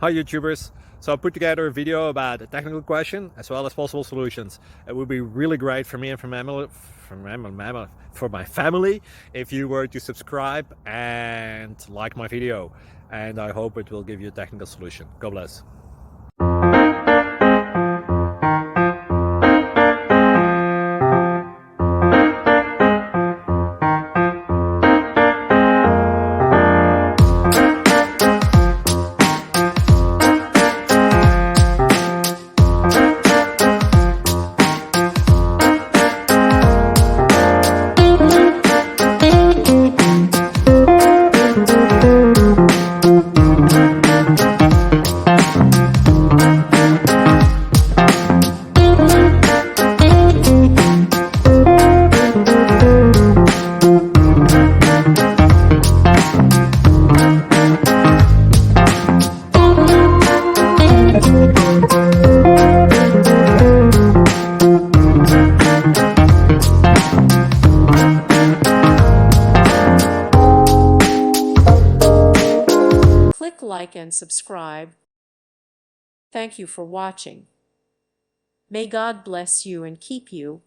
Hi YouTubers! So I put together a video about a technical question as well as possible solutions. It would be really great for me and for my family if you were to subscribe and like my video, and I hope it will give you a technical solution. God bless. Click like and subscribe. Thank you for watching. May God bless you and keep you.